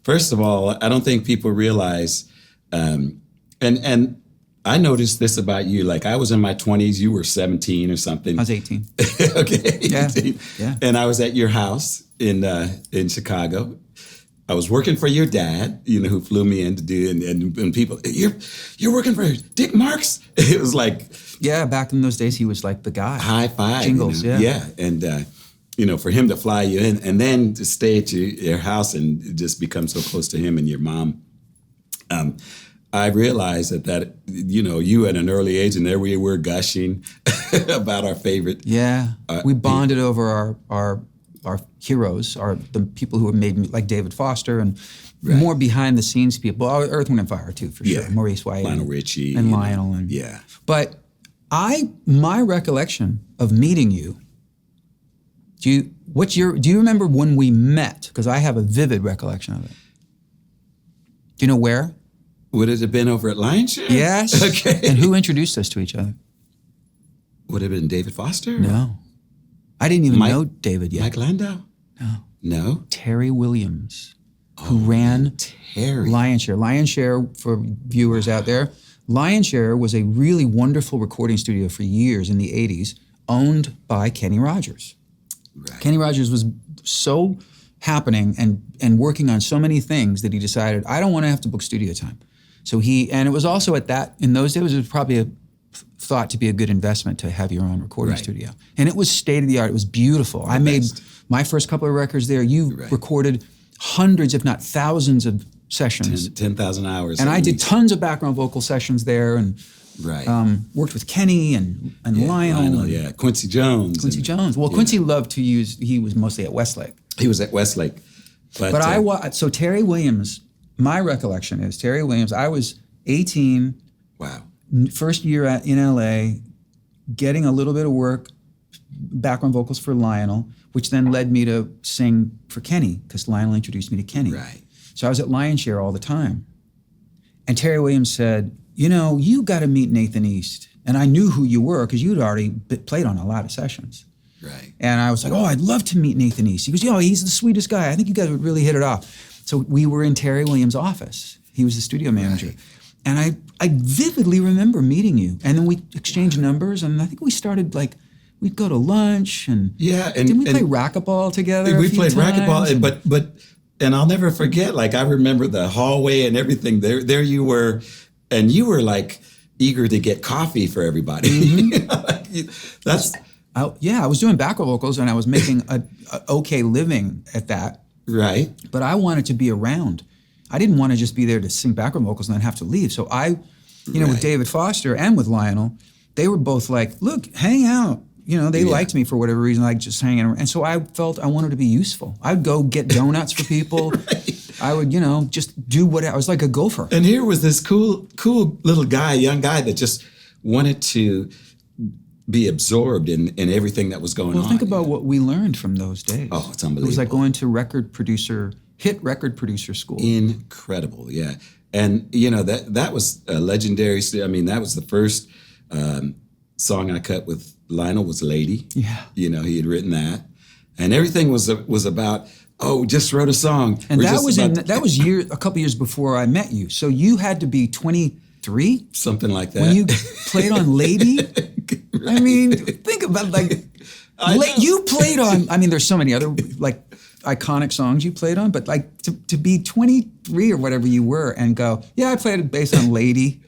First of all, I don't think people realize, and I noticed this about you. Like I was in my 20s, you were 17 or something. I was 18. Okay, 18. Yeah. And I was at your house in Chicago. I was working for your dad, who flew me in to do, and people, you're working for Dick Marx? It was like... Yeah, back in those days, he was like the guy. High five. Jingles, Yeah, and, for him to fly you in and then to stay at your house and just become so close to him and your mom, I realized that you at an early age, and there we were gushing about our favorite. Yeah, we bonded over our heroes, the people who have made me, like David Foster, and more behind the scenes people. Earth, Wind & Fire too, for sure. Maurice White, Lionel Richie, and Lionel, But my recollection of meeting you. Do you remember when we met? Because I have a vivid recollection of it. Do you know where? Would it have been over at Lion's Share? Yes. Okay. And who introduced us to each other? Would it have been David Foster? No. I didn't even know David yet. Mike Landau? No? Terry Williams, who ran Lion's Share. Lion's Share, for viewers out there, Lion's Share was a really wonderful recording studio for years in the 80s, owned by Kenny Rogers. Right. Kenny Rogers was so happening and working on so many things that he decided, I don't want to have to book studio time. So and it was also in those days, it was probably thought to be a good investment to have your own recording studio. And it was state of the art. It was beautiful. I made my first couple of records there. You recorded hundreds, if not thousands of sessions. 10,000 hours. And I did tons of background vocal sessions there and worked with Kenny and Lionel. Quincy Jones. Well, Quincy loved to use, he was mostly at Westlake. He was at Westlake. But so Terry Williams, my recollection is Terry Williams, I was 18. Wow. First year in LA, getting a little bit of work, background vocals for Lionel, which then led me to sing for Kenny, because Lionel introduced me to Kenny. Right. So I was at Lion's Share all the time. And Terry Williams said, you got to meet Nathan East. And I knew who you were, because you'd already played on a lot of sessions. Right. And I was like, I'd love to meet Nathan East. He goes, he's the sweetest guy. I think you guys would really hit it off. So we were in Terry Williams' office. He was the studio manager. Right. And I vividly remember meeting you. And then we exchanged numbers, and I think we started we'd go to lunch, and didn't we play racquetball together? We played racquetball, but I'll never forget, I remember the hallway and everything. There you were, and you were eager to get coffee for everybody. Mm-hmm. I was doing backup vocals, and I was making a okay living at that. Right. But I wanted to be around. I didn't want to just be there to sing backup vocals and then have to leave. So with David Foster and with Lionel, they were both like, look, hang out. They liked me for whatever reason, just hanging around. And so I felt I wanted to be useful. I would go get donuts for people. Right. I would, just do whatever. I was like a gopher. And here was this cool little guy, young guy that just wanted to be absorbed in everything that was going on. Well, think about what we learned from those days. Oh, it's unbelievable. It was like going to hit record producer school. Incredible, yeah. And, that was a legendary, that was the first song I cut with Lionel was Lady. Yeah. He had written that. And everything was about, just wrote a song. And that was a couple years before I met you. So you had to be 23? Something like that. When you played on Lady? Right. Think about you played on, there's so many other iconic songs you played on, but to be 23 or whatever you were and go, I played it based on Lady.